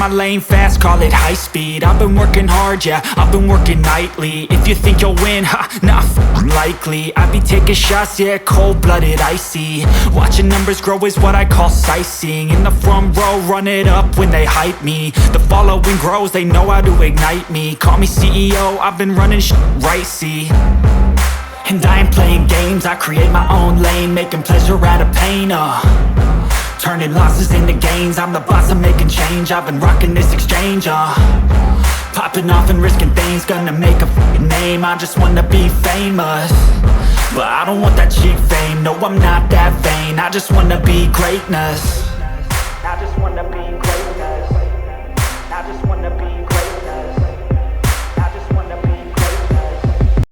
my lane fast, call it high speed. I've been working hard, yeah, I've been working nightly. If you think you'll win, ha, nah, likely. I be taking shots, yeah, cold-blooded, icy. Watching numbers grow is what I call sightseeing. In the front row, run it up when they hype me. The following grows, they know how to ignite me. Call me CEO, I've been running shit right, see. And I ain't playing games, I create my own lane, making pleasure out of pain, turning losses into gains. I'm the boss, I'm making change. I've been rocking this exchange, popping off and risking things. Gonna make a f***ing name. I just wanna be famous, but I don't want that cheap fame. No, I'm not that vain. I just wanna be greatness.